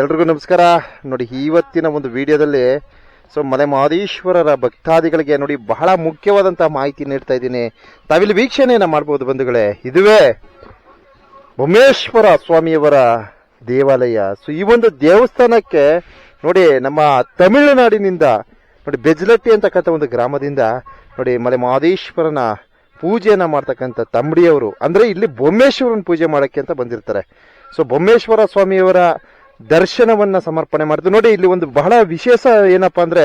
ಎಲ್ರಿಗೂ ನಮಸ್ಕಾರ. ನೋಡಿ, ಇವತ್ತಿನ ಒಂದು ವಿಡಿಯೋದಲ್ಲಿ ಮಲೆ ಮಹದೇಶ್ವರರ ಭಕ್ತಾದಿಗಳಿಗೆ ನೋಡಿ ಬಹಳ ಮುಖ್ಯವಾದಂತಹ ಮಾಹಿತಿ ನೀಡ್ತಾ ಇದ್ದೀನಿ. ತಾವಿಲ್ಲಿ ವೀಕ್ಷಣೆಯನ್ನ ಮಾಡಬಹುದು ಬಂಧುಗಳೇ. ಇದುವೇ ಬೊಮ್ಮೇಶ್ವರ ಸ್ವಾಮಿಯವರ ದೇವಾಲಯ. ಈ ಒಂದು ದೇವಸ್ಥಾನಕ್ಕೆ ನೋಡಿ ನಮ್ಮ ತಮಿಳುನಾಡಿನಿಂದ ನೋಡಿ ಬೆಜ್ಲಟ್ಟಿ ಅಂತಕ್ಕಂಥ ಒಂದು ಗ್ರಾಮದಿಂದ ನೋಡಿ ಮಲೆ ಮಹದೇಶ್ವರನ ಪೂಜೆಯನ್ನ ಮಾಡ್ತಕ್ಕಂಥ ತಂಬಡಿಯವರು ಅಂದ್ರೆ ಇಲ್ಲಿ ಬೊಮ್ಮೇಶ್ವರನ ಪೂಜೆ ಮಾಡಕ್ಕೆ ಅಂತ ಬಂದಿರ್ತಾರೆ. ಬೊಮ್ಮೇಶ್ವರ ಸ್ವಾಮಿಯವರ ದರ್ಶನವನ್ನ ಸಮರ್ಪಣೆ ಮಾಡ್ತೀವಿ. ನೋಡಿ, ಇಲ್ಲಿ ಒಂದು ಬಹಳ ವಿಶೇಷ ಏನಪ್ಪಾ ಅಂದ್ರೆ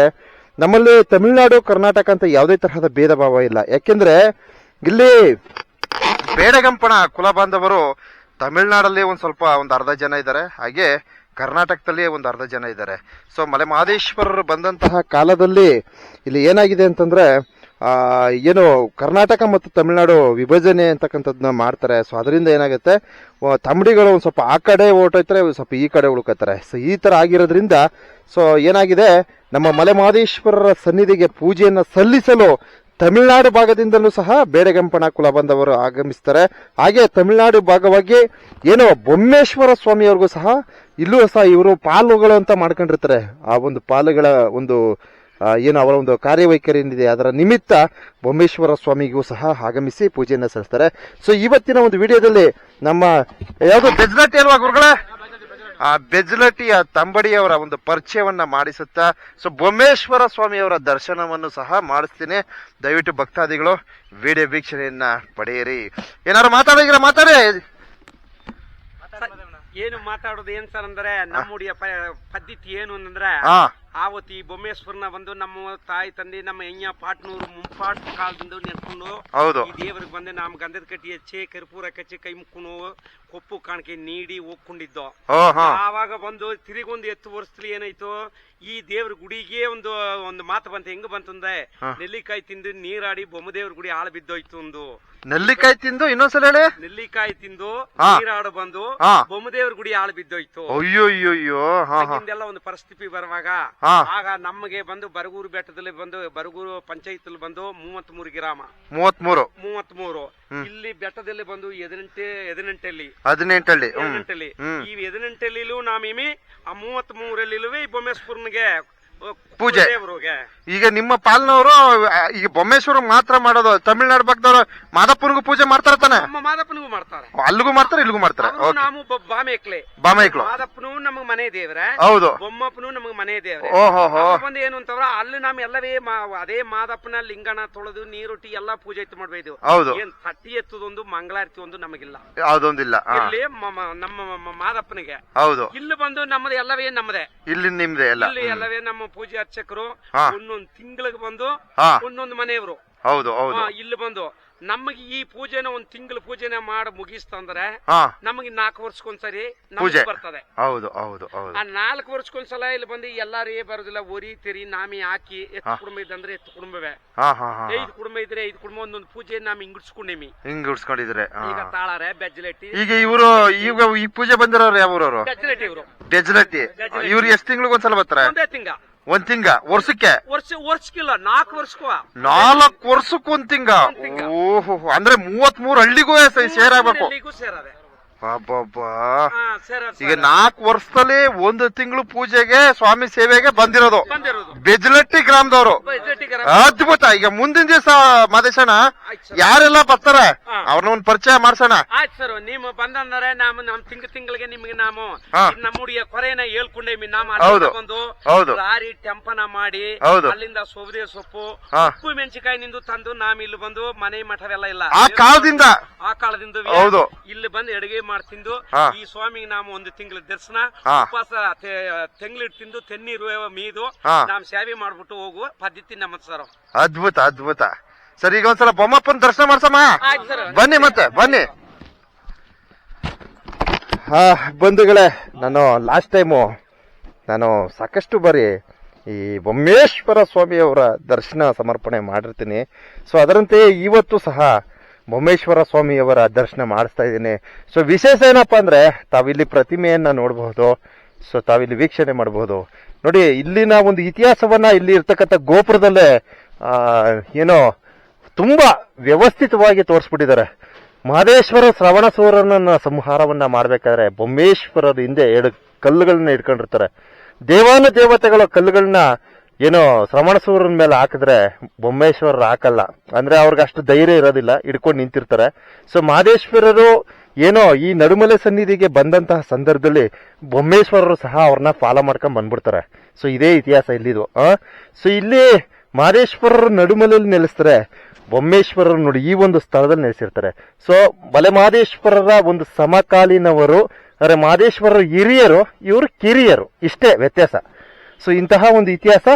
ನಮ್ಮಲ್ಲಿ ತಮಿಳುನಾಡು ಕರ್ನಾಟಕ ಅಂತ ಯಾವುದೇ ತರಹದ ಭೇದ ಭಾವ ಇಲ್ಲ. ಯಾಕೆಂದ್ರೆ ಇಲ್ಲಿ ಬೇಡಗಂಪಣ ಕುಲ ಬಾಂಧವರು ತಮಿಳುನಾಡಲ್ಲಿ ಒಂದು ಅರ್ಧ ಜನ ಇದ್ದಾರೆ, ಹಾಗೆ ಕರ್ನಾಟಕದಲ್ಲಿ ಒಂದು ಅರ್ಧ ಜನ ಇದ್ದಾರೆ. ಮಲೆ ಮಹದೇಶ್ವರರು ಬಂದಂತಹ ಕಾಲದಲ್ಲಿ ಇಲ್ಲಿ ಏನಾಗಿದೆ ಅಂತಂದ್ರೆ ಏನು ಕರ್ನಾಟಕ ಮತ್ತು ತಮಿಳುನಾಡು ವಿಭಜನೆ ಅಂತಕ್ಕಂಥದ್ದನ್ನ ಮಾಡ್ತಾರೆ. ಅದರಿಂದ ಏನಾಗುತ್ತೆ, ತಮಿಳಿಗಳು ಒಂದು ಸ್ವಲ್ಪ ಆ ಕಡೆ ಓಟೋಯ್ತಾರೆ, ಸ್ವಲ್ಪ ಈ ಕಡೆ ಉಳ್ಕೋತಾರೆ. ಈ ತರ ಆಗಿರೋದ್ರಿಂದ ಏನಾಗಿದೆ, ನಮ್ಮ ಮಲೆ ಮಹದೇಶ್ವರರ ಸನ್ನಿಧಿಗೆ ಪೂಜೆಯನ್ನ ಸಲ್ಲಿಸಲು ತಮಿಳುನಾಡು ಭಾಗದಿಂದಲೂ ಸಹ ಬೇಡಗಂಪಣ ಕುಲ ಬಂದವರು ಆಗಮಿಸ್ತಾರೆ. ಹಾಗೆ ತಮಿಳುನಾಡು ಭಾಗವಾಗಿ ಏನೋ ಬೊಮ್ಮೇಶ್ವರ ಸ್ವಾಮಿಯವ್ರಿಗೂ ಸಹ ಇಲ್ಲೂ ಸಹ ಇವರು ಪಾಲುಗಳು ಅಂತ ಮಾಡ್ಕೊಂಡಿರ್ತಾರೆ. ಆ ಒಂದು ಪಾಲುಗಳ ಒಂದು ಏನು ಅವರ ಒಂದು ಕಾರ್ಯವೈಖರಿ ಏನಿದೆ ಅದರ ನಿಮಿತ್ತ ಬೊಮ್ಮೇಶ್ವರ ಸ್ವಾಮಿಗೂ ಸಹ ಆಗಮಿಸಿ ಪೂಜೆಯನ್ನ ಸಲ್ಲಿಸ್ತಾರೆ. ಇವತ್ತಿನ ಒಂದು ವಿಡಿಯೋದಲ್ಲಿ ನಮ್ಮ ಯಾವುದು ಬೆಜ್ಲಟ್ಟಿ ಅಲ್ವಾ ಗುರುಗಳೇ, ಆ ಬೆಜ್ಲಟ್ಟಿಯ ತಂಬಡಿಯವರ ಒಂದು ಪರಿಚಯವನ್ನ ಮಾಡಿಸುತ್ತಾ ಬೊಮ್ಮೇಶ್ವರ ಸ್ವಾಮಿಯವರ ದರ್ಶನವನ್ನು ಸಹ ಮಾಡಿಸ್ತೀನಿ. ದಯವಿಟ್ಟು ಭಕ್ತಾದಿಗಳು ವಿಡಿಯೋ ವೀಕ್ಷಣೆಯನ್ನ ಪಡೆಯಿರಿ. ಏನಾರು ಮಾತಾಡಿ ಏನು ಮಾತಾಡೋದು ಏನ್ ಸರ್ ಅಂದ್ರೆ ನಮ್ಮುಡಿಯ ಪದ್ಧತಿ ಏನು ಅಂದ್ರೆ ಆವತ್ತು ಈ ಬೊಮ್ಮೇಶ್ವರನ ಬಂದು ನಮ್ಮ ತಾಯಿ ತಂದೆ ನಮ್ಮ ಹೆಂಗ ಪಾಟ್ನೂರು ಮುಂಪಾಟ್ ಕಾಲದಿಂದ ನೆಡ್ಕೊಂಡು ಈ ದೇವರಿಗೆ ಬಂದು ನಮ್ಮ ಗಂಧದ ಕಟ್ಟಿ ಹಚ್ಚಿ ಕರ್ಪೂರ ಕಚ್ಚಿ ಕೈ ಮುಕ್ಕೊಂಡು ಕೊಪ್ಪು ಕಾಣಿಕೆ ನೀಡಿ ಹೋಗ್ಕೊಂಡಿದ್ದು. ಆವಾಗ ಬಂದು ತಿರುಗೊಂದು 10 ವರ್ಷದಲ್ಲಿ ಏನಾಯ್ತು, ಈ ದೇವ್ರ ಗುಡಿಗೆ ಒಂದು ಮಾತು ಬಂತ. ಹೆಂಗ ಬಂತಂದ್ರೆ ನೆಲ್ಲಿಕಾಯಿ ತಿಂದು ನೀರಾಡಿ ಬೊಮ್ಮದೇವ್ರ ಗುಡಿ ಆಳ ಬಿದ್ದೋಯ್ತು. ಒಂದು ನೆಲ್ಲಿಕಾಯಿ ತಿಂದು ಇನ್ನೊಂದ್ಸಲ ಹೇಳಿ, ನೆಲ್ಲಿಕಾಯಿ ತಿಂದು ನೀರಾಡು ಬಂದು ಬೊಮ್ಮದೇವ್ರ ಗುಡಿ ಆಳ ಬಿದ್ದೋಯ್ತು. ಅಯ್ಯೋ ಹಿಂದೆಲ್ಲ ಒಂದು ಪರಿಸ್ಥಿತಿ ಬರುವಾಗ ಆಗ ನಮಗೆ ಬಂದು ಬರಗೂರು ಬೆಟ್ಟದಲ್ಲಿ ಬಂದು ಬರಗೂರು ಪಂಚಾಯತ್ ಬಂದು 33 ಗ್ರಾಮ 33 ಇಲ್ಲಿ ಬೆಟ್ಟದಲ್ಲಿ ಬಂದು 18 ಈ 18 ನಾಮಿಮಿ ಆ 33 ಈ ಬೊಮ್ಮೇಶ್ವರನಿಗೆ ಪೂಜೆ. ಈಗ ನಿಮ್ಮ ಪಾಲ್ನವರು ಈಗ ಬೊಮ್ಮೇಶ್ವರ ಮಾತ್ರ ಮಾಡೋದು, ತಮಿಳುನಾಡು ಭಾಗದವರು ಮಾದಪ್ಪನಿಗೂ ಪೂಜೆ ಮಾಡ್ತಾರ ತಾನೆ? ಮಾದಪ್ಪನಿಗೂ ಮಾಡ್ತಾರೆ, ಅಲ್ಲಿಗೂ ಮಾಡ್ತಾರೆ, ಇಲ್ಲಿಗೂ ಮಾಡ್ತಾರೆ. ನಾವು ಬಾಮೇಕ್ಲೆ ಮಾದಪ್ಪನು ನಮಗ್ ಮನೆ ದೇವ್ರೆ, ಹೌದು, ಬೊಮ್ಮಪ್ಪನು ನಮಗ್ ಮನೆ ದೇವ್ರೆ. ಬಂದು ಏನು ಅಂತಂದ್ರ ಅಲ್ಲಿ ನಾವ್ ಎಲ್ಲವೇ ಅದೇ ಮಾದಪ್ಪನ ಲಿಂಗನ ತೊಳೆದು ನೀರೊಟ್ಟಿ ಎಲ್ಲಾ ಪೂಜೆ ಎತ್ತು ಮಾಡ್ಬೇಕು. ಏನ್ ತಟ್ಟಿ ಎತ್ತದೊಂದು ಮಂಗಳಾರತಿ ಒಂದು ನಮಗಿಲ್ಲ, ಅದೊಂದಿಲ್ಲ. ಇಲ್ಲಿ ನಮ್ಮ ಮಾದಪ್ಪನಿಗೆ ಹೌದು, ಇಲ್ಲಿ ಬಂದು ನಮ್ಮದು ಎಲ್ಲವೇ ನಮ್ಮದೇ, ಇಲ್ಲಿ ನಿಮ್ದೆ ಎಲ್ಲ, ಇಲ್ಲಿ ಎಲ್ಲವೇ ನಮ್ಮ ಪೂಜೆ ಅರ್ಚಕರು ಒಂದೊಂದು ತಿಂಗಳಿಗೆ ಬಂದು ಒಂದೊಂದು ಮನೆಯವರು. ಹೌದು, ಇಲ್ಲಿ ಬಂದು ನಮಗೆ ಈ ಪೂಜೆನ ಒಂದ್ ತಿಂಗಳ ಪೂಜೆನ ಮಾಡಿ ಮುಗಿಸ್ತಂದ್ರೆ ನಮಗೆ 4 ವರ್ಷಕ್ಕೊಂದ್ಸರಿ ನಮಗೆ ಬರ್ತದೆ. ಹೌದು, ಆ 4 ವರ್ಷಕ್ಕೊಂದ್ಸಲ ಇಲ್ಲಿ ಬಂದು ಎಲ್ಲಾರು ಬರೋದಿಲ್ಲ. ಒರಿ ತೆರಿ ನಾಮಿ ಹಾಕಿ ಎತ್ತು ಕುಟುಂಬ ಇದ್ದಂದ್ರೆ ಎತ್ತು ಕುಟುಂಬವೇ, 5 ಕುಟುಂಬ ಇದ್ರೆ 5 ಕುಟುಂಬ ಒಂದೊಂದು ಪೂಜೆ ನಾವ್ ಹಿಂಗಿಡ್ಸ್ಕೊಂಡಿದ್ರೆ ಈಗ ತಾಳಾರೆ ಬೆಜ್ಲಟ್ಟಿ. ಈಗ ಈಗ ಈ ಪೂಜೆ ಬಂದಿರೋರು ಯಾವ ಊರವರು? ಬೆಜ್ಲಟ್ಟಿ ಇವರು. ಬೆಜ್ಲಟ್ಟಿ ಇವ್ರು ಎಷ್ಟು ತಿಂಗಳಿಗೆ ಒಂದ್ಸಲ ಬರ್ತಾರೆ? ಒಂದ್ ತಿಂಗ ವರ್ಷಕ್ಕೆ? ವರ್ಷಕ್ಕಿಲ್ಲ, 4 ವರ್ಷಕ್ಕೂ. 4 ವರ್ಷಕ್ಕೂ ಒಂದ್ ತಿಂಗ. ಓಹೋ, ಅಂದ್ರೆ 33 ಹಳ್ಳಿಗೂ ಸೇರಾಗಬೇಕು. ಈಗ 4 ವರ್ಷದಲ್ಲಿ 1 ತಿಂಗಳು ಪೂಜೆಗೆ ಸ್ವಾಮಿ ಸೇವೆಗೆ ಬಂದಿರೋದು ಬೆಜ್ಲಟ್ಟಿ ಗ್ರಾಮದವರು. ಅದ್ಭುತ. ಈಗ ಮುಂದಿನ ದಿವಸ ಮಾದೇಶಣ್ಣ ಯಾರೆಲ್ಲ ಬರ್ತಾರೆ ಅವ್ರನ್ನ ಒಂದು ಪರಿಚಯ ಮಾಡ್ಸೋಣ. ಆಯ್ತು ಸರ್, ನೀವು ಬಂದಂದ್ರೆ ನಮ್ ತಿಂಗಳಿಗೆ ನಿಮ್ಗೆ ನಾವು ನಮ್ಮುಡಿಯ ಕೊರೆನ ಹೇಳ್ಕೊಂಡೇವಿ. ಬಂದು ಲಾರಿ ಟೆಂಪನ ಮಾಡಿ ಅಲ್ಲಿಂದ ಸೋಬದೆ ಸೊಪ್ಪು ಉಪ್ಪು ಮೆಣಸಿಕಾಯಿ ನಿಂದು ತಂದು ನಾವ್ ಇಲ್ಲಿ ಬಂದು ಮನೆ ಮಠವೆಲ್ಲ ಇಲ್ಲ ಆ ಕಾಲದಿಂದ ಇಲ್ಲಿ ಬಂದು ಅಡುಗೆ ಮಾಡ್ತಿಂದು ಈ ಸ್ವಾಮಿಗೆ ನಾವು 1 ತಿಂಗಳ ದರ್ಶನ ಉಪವಾಸ ತೆಂಗ್ಲಿಟ್ಟು ತಿಂದು ತೆನ್ನೀರು ಮೀದು ನಾವ್ ಸೇವೆ ಮಾಡ್ಬಿಟ್ಟು ಹೋಗುವ ಪದ್ಧತಿ ನಮ್ಮ ಸರ್. ಅದ್ಭುತ ಸರ್. ಈಗ ಒಂದ್ಸಲ ಬೊಮ್ಮಪ್ಪನ ದರ್ಶನ ಮಾಡ್ಸಮ್ಮ, ಬನ್ನಿ. ಬನ್ನಿ ಬಂಧುಗಳೇ, ಲಾಸ್ಟ್ ಟೈಮು ನಾನು ಸಾಕಷ್ಟು ಬಾರಿ ಈ ಬೊಮ್ಮೇಶ್ವರ ಸ್ವಾಮಿಯವರ ದರ್ಶನ ಸಮರ್ಪಣೆ ಮಾಡಿರ್ತೀನಿ. ಅದರಂತೆ ಇವತ್ತು ಸಹ ಬೊಮ್ಮೇಶ್ವರ ಸ್ವಾಮಿಯವರ ದರ್ಶನ ಮಾಡಿಸ್ತಾ ಇದ್ದೀನಿ. ವಿಶೇಷ ಏನಪ್ಪಾ ಅಂದ್ರೆ ತಾವಿಲ್ಲಿ ಪ್ರತಿಮೆಯನ್ನ ನೋಡಬಹುದು, ತಾವಿಲ್ಲಿ ವೀಕ್ಷಣೆ ಮಾಡಬಹುದು. ನೋಡಿ, ಇಲ್ಲಿನ ಒಂದು ಇತಿಹಾಸವನ್ನ ಇಲ್ಲಿ ಇರ್ತಕ್ಕಂಥ ಗೋಪುರದಲ್ಲೇ ಏನೋ ತುಂಬಾ ವ್ಯವಸ್ಥಿತವಾಗಿ ತೋರಿಸ್ಬಿಟ್ಟಿದ್ದಾರೆ. ಮಹದೇಶ್ವರ ಶ್ರವಣಸೂರನ ಸಂಹಾರವನ್ನ ಮಾಡ್ಬೇಕಾದ್ರೆ ಬೊಮ್ಮೇಶ್ವರರ ಹಿಂದೆ 2 ಕಲ್ಲುಗಳನ್ನ ಇಟ್ಕೊಂಡಿರ್ತಾರೆ. ದೇವಾನು ದೇವತೆಗಳ ಕಲ್ಲುಗಳನ್ನ ಏನೋ ಶ್ರವಣಸೂರನ ಮೇಲೆ ಹಾಕಿದ್ರೆ ಬೊಮ್ಮೇಶ್ವರರು ಹಾಕಲ್ಲ. ಅಂದ್ರೆ ಅವ್ರಿಗೆ ಅಷ್ಟು ಧೈರ್ಯ ಇರೋದಿಲ್ಲ, ಹಿಡ್ಕೊಂಡು ನಿಂತಿರ್ತಾರೆ. ಸೊ ಮಹದೇಶ್ವರರು ಏನೋ ಈ ನಡುಮಲೆ ಸನ್ನಿಧಿಗೆ ಬಂದಂತಹ ಸಂದರ್ಭದಲ್ಲಿ ಬೊಮ್ಮೇಶ್ವರರು ಸಹ ಅವ್ರನ್ನ ಫಾಲೋ ಮಾಡ್ಕೊಂಡ್ ಬಂದ್ಬಿಡ್ತಾರೆ. ಸೊ ಇದೇ ಇತಿಹಾಸ ಇಲ್ಲಿದು. ಸೊ ಇಲ್ಲಿ ಮಹದೇಶ್ವರರು ನಡುಮಲೆಯಲ್ಲಿ ನೆಲೆಸ್ತಾರೆ, ಬೊಮ್ಮೇಶ್ವರರು ನೋಡಿ ಈ ಒಂದು ಸ್ಥಳದಲ್ಲಿ ನೆಲೆಸಿರ್ತಾರೆ. ಸೊ ಬಲೆ ಮಹದೇಶ್ವರರ ಒಂದು ಸಮಕಾಲೀನವರು, ಅಂದ್ರೆ ಮಹದೇಶ್ವರರು ಹಿರಿಯರು, ಇವರು ಕಿರಿಯರು, ಇಷ್ಟೇ ವ್ಯತ್ಯಾಸ. ಸೊ ಇಂತಹ ಒಂದು ಇತಿಹಾಸ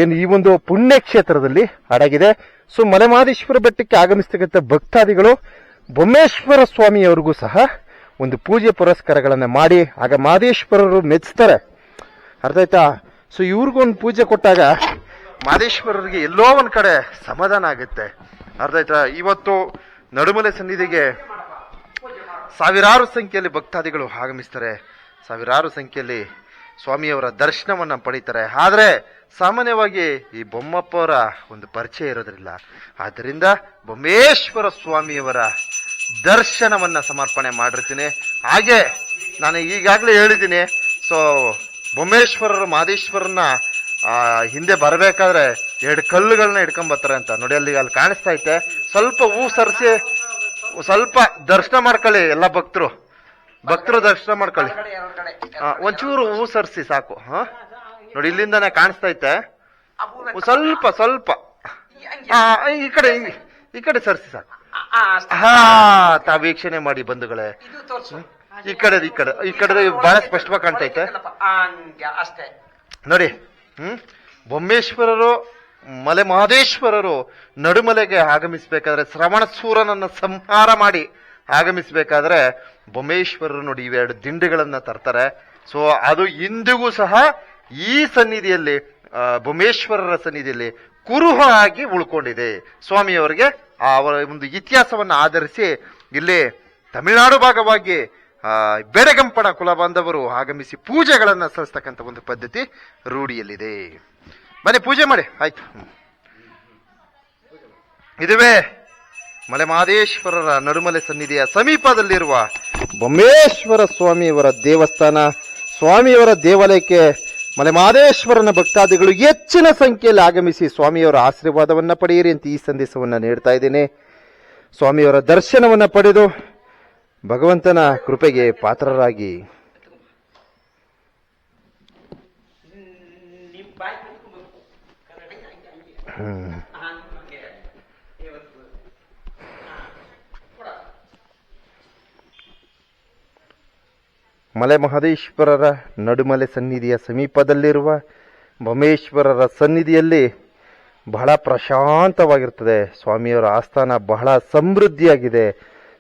ಏನು ಈ ಒಂದು ಪುಣ್ಯಕ್ಷೇತ್ರದಲ್ಲಿ ಅಡಗಿದೆ. ಸೊ ಮಲೆಮಹದೇಶ್ವರ ಬೆಟ್ಟಕ್ಕೆ ಆಗಮಿಸ್ತಕ್ಕಂಥ ಭಕ್ತಾದಿಗಳು ಬೊಮ್ಮೇಶ್ವರ ಸ್ವಾಮಿಯವರಿಗೂ ಸಹ ಒಂದು ಪೂಜೆ ಪುರಸ್ಕಾರಗಳನ್ನ ಮಾಡಿ ಆಗ ಮಹದೇಶ್ವರರು ಮೆಚ್ತಾರೆ. ಅರ್ಥ ಆಯ್ತಾ? ಸೊ ಇವ್ರಿಗೊಂದು ಪೂಜೆ ಕೊಟ್ಟಾಗ ಮಹದೇಶ್ವರರಿಗೆ ಎಲ್ಲೋ ಒಂದ್ ಕಡೆ ಸಮಾಧಾನ ಆಗುತ್ತೆ. ಅರ್ಥ ಆಯ್ತಾ? ಇವತ್ತು ನಡುಮಲೆ ಸನ್ನಿಧಿಗೆ ಸಾವಿರಾರು ಸಂಖ್ಯೆಯಲ್ಲಿ ಭಕ್ತಾದಿಗಳು ಆಗಮಿಸ್ತಾರೆ, ಸಾವಿರಾರು ಸಂಖ್ಯೆಯಲ್ಲಿ ಸ್ವಾಮಿಯವರ ದರ್ಶನವನ್ನ ಪಡೀತಾರೆ. ಆದ್ರೆ ಸಾಮಾನ್ಯವಾಗಿ ಈ ಬೊಮ್ಮಪ್ಪವರ ಒಂದು ಪರಿಚಯ ಇರೋದ್ರಿಲ್ಲ. ಆದ್ದರಿಂದ ಬೊಮ್ಮೇಶ್ವರ ಸ್ವಾಮಿಯವರ ದರ್ಶನವನ್ನ ಸಮರ್ಪಣೆ ಮಾಡಿರ್ತೀನಿ. ಹಾಗೆ ನಾನು ಈಗಾಗಲೇ ಹೇಳಿದ್ದೀನಿ, ಸೊ ಬೊಮ್ಮೇಶ್ವರರು ಮಹದೇಶ್ವರನ ಹಿಂದೆ ಬರಬೇಕಾದ್ರೆ 2 ಕಲ್ಲುಗಳನ್ನ ಇಟ್ಕೊಂಡ್ ಬರ್ತಾರೆ ಅಂತ ನೋಡಿ. ಅಲ್ಲಿ ಕಾಣಿಸ್ತಾ ಐತೆ. ಸ್ವಲ್ಪ ಹೂ ಸರಿಸಿ ಸ್ವಲ್ಪ ದರ್ಶನ ಮಾಡ್ಕೊಳ್ಳಿ, ಎಲ್ಲ ಭಕ್ತರು ದರ್ಶನ ಮಾಡ್ಕೊಳ್ಳಿ. ಒಂಚೂರು ಹೂ ಸರಿಸಿ ಸಾಕು. ನೋಡಿ ಇಲ್ಲಿಂದಾನೆ ಕಾಣಿಸ್ತಾ ಐತೆ. ಸ್ವಲ್ಪ ಈ ಕಡೆ ಸರಿಸಿ ಸಾಕು. ತಾವ್ ವೀಕ್ಷಣೆ ಮಾಡಿ ಬಂಧುಗಳೇ. ಈ ಕಡೆ ಬಹಳ ಸ್ಪಷ್ಟವಾಗಿ ಕಾಣ್ತೈತೆ ನೋಡಿ. ಬೊಮ್ಮೇಶ್ವರರು ಮಲೆ ಮಹದೇಶ್ವರರು ನಡುಮಲೆಗೆ ಆಗಮಿಸಬೇಕಾದ್ರೆ, ಶ್ರವಣಸೂರನನ್ನ ಸಂಹಾರ ಮಾಡಿ ಆಗಮಿಸಬೇಕಾದ್ರೆ ಬೊಮ್ಮೇಶ್ವರರು ನೋಡಿ ಇವೆರಡು ದಿಂಡುಗಳನ್ನ ತರ್ತಾರೆ. ಸೊ ಅದು ಇಂದಿಗೂ ಸಹ ಈ ಸನ್ನಿಧಿಯಲ್ಲಿ, ಬೊಮ್ಮೇಶ್ವರರ ಸನ್ನಿಧಿಯಲ್ಲಿ ಕುರುಹ ಆಗಿ ಉಳ್ಕೊಂಡಿದೆ. ಸ್ವಾಮಿಯವರಿಗೆ ಅವರ ಒಂದು ಇತಿಹಾಸವನ್ನ ಆಧರಿಸಿ ಇಲ್ಲಿ ತಮಿಳುನಾಡು ಭಾಗವಾಗಿ ಬೇಡಗಂಪಣ ಕುಲ ಬಾಂಧವರು ಆಗಮಿಸಿ ಪೂಜೆಗಳನ್ನ ಸಲ್ಲಿಸ್ತಕ್ಕಂಥ ಒಂದು ಪದ್ಧತಿ ರೂಢಿಯಲ್ಲಿದೆ. ಬನ್ನಿ ಪೂಜೆ ಮಾಡಿ ಆಯ್ತು. ಇದುವೇ ಮಲೆಮಹದೇಶ್ವರರ ನಡುಮಲೆ ಸನ್ನಿಧಿಯ ಸಮೀಪದಲ್ಲಿರುವ ಬೊಮ್ಮೇಶ್ವರ ಸ್ವಾಮಿಯವರ ದೇವಸ್ಥಾನ. ಸ್ವಾಮಿಯವರ ದೇವಾಲಯಕ್ಕೆ ಮಲೆಮಹದೇಶ್ವರನ ಭಕ್ತಾದಿಗಳು ಹೆಚ್ಚಿನ ಸಂಖ್ಯೆಯಲ್ಲಿ ಆಗಮಿಸಿ ಸ್ವಾಮಿಯವರ ಆಶೀರ್ವಾದವನ್ನ ಪಡೆಯಿರಿ ಅಂತ ಈ ಸಂದೇಶವನ್ನ ನೀಡ್ತಾ ಇದ್ದೇನೆ. ಸ್ವಾಮಿಯವರ ದರ್ಶನವನ್ನ ಪಡೆದು ಭಗವಂತನ ಕೃಪೆಗೆ ಪಾತ್ರರಾಗಿ. ಮಲೆಮಹದೇಶ್ವರರ ನಡುಮಲೆ ಸನ್ನಿಧಿಯ ಸಮೀಪದಲ್ಲಿರುವ ಬೊಮ್ಮೇಶ್ವರರ ಸನ್ನಿಧಿಯಲ್ಲಿ ಬಹಳ ಪ್ರಶಾಂತವಾಗಿರ್ತದೆ. ಸ್ವಾಮಿಯವರ ಆಸ್ಥಾನ ಬಹಳ ಸಮೃದ್ಧಿಯಾಗಿದೆ.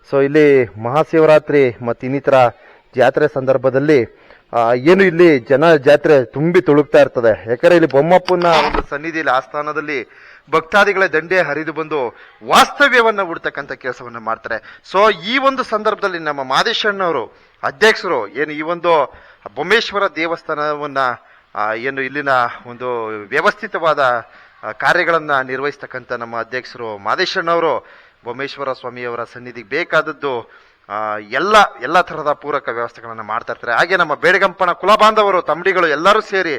ಸೊ ಇಲ್ಲಿ ಮಹಾಶಿವರಾತ್ರಿ ಮತ್ತು ಇನ್ನಿತರ ಜಾತ್ರೆ ಸಂದರ್ಭದಲ್ಲಿ ಏನು ಇಲ್ಲಿ ಜಾತ್ರೆ ತುಂಬಿ ತುಳುಕ್ತಾ ಇರ್ತದೆ. ಯಾಕಂದ್ರೆ ಇಲ್ಲಿ ಬೊಮ್ಮಪ್ಪನ ಒಂದು ಸನ್ನಿಧಿಯಲ್ಲಿ ಆಸ್ಥಾನದಲ್ಲಿ ಭಕ್ತಾದಿಗಳ ದಂಡೆ ಹರಿದು ಬಂದು ವಾಸ್ತವ್ಯವನ್ನ ಹುಡ್ತಕ್ಕಂಥ ಕೆಲಸವನ್ನ ಮಾಡ್ತಾರೆ. ಸೊ ಈ ಒಂದು ಸಂದರ್ಭದಲ್ಲಿ ನಮ್ಮ ಮಾದೇಶಣ್ಣವರು ಅಧ್ಯಕ್ಷರು ಏನು ಈ ಒಂದು ಬೊಮ್ಮೇಶ್ವರ ದೇವಸ್ಥಾನವನ್ನ ಏನು ಇಲ್ಲಿನ ಒಂದು ವ್ಯವಸ್ಥಿತವಾದ ಕಾರ್ಯಗಳನ್ನ ನಿರ್ವಹಿಸ್ತಕ್ಕಂಥ ನಮ್ಮ ಅಧ್ಯಕ್ಷರು ಮಾದೇಶಣ್ಣವರು ಬೊಮ್ಮೇಶ್ವರ ಸ್ವಾಮಿಯವರ ಸನ್ನಿಧಿಗೆ ಬೇಕಾದದ್ದು ಎಲ್ಲ ತರಹದ ಪೂರಕ ವ್ಯವಸ್ಥೆಗಳನ್ನ ಮಾಡ್ತಾ ಇರ್ತಾರೆ. ಹಾಗೆ ನಮ್ಮ ಬೇಡಗಂಪಣ ಕುಲ ಬಾಂಧವರು ತಮ್ಮಡಿಗಳು ಎಲ್ಲರೂ ಸೇರಿ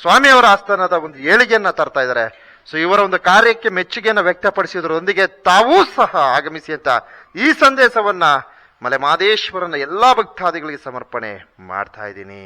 ಸ್ವಾಮಿಯವರ ಆಸ್ಥಾನದ ಒಂದು ಏಳಿಗೆಯನ್ನ ತರ್ತಾ ಇದ್ದಾರೆ. ಸೊ ಇವರ ಒಂದು ಕಾರ್ಯಕ್ಕೆ ಮೆಚ್ಚುಗೆಯನ್ನು ವ್ಯಕ್ತಪಡಿಸಿದ್ರೊಂದಿಗೆ ತಾವೂ ಸಹ ಆಗಮಿಸಿ ಅಂತ ಈ ಸಂದೇಶವನ್ನ ಮಲೆಮಹದೇಶ್ವರನ ಎಲ್ಲಾ ಭಕ್ತಾದಿಗಳಿಗೆ ಸಮರ್ಪಣೆ ಮಾಡ್ತಾ ಇದ್ದೀನಿ.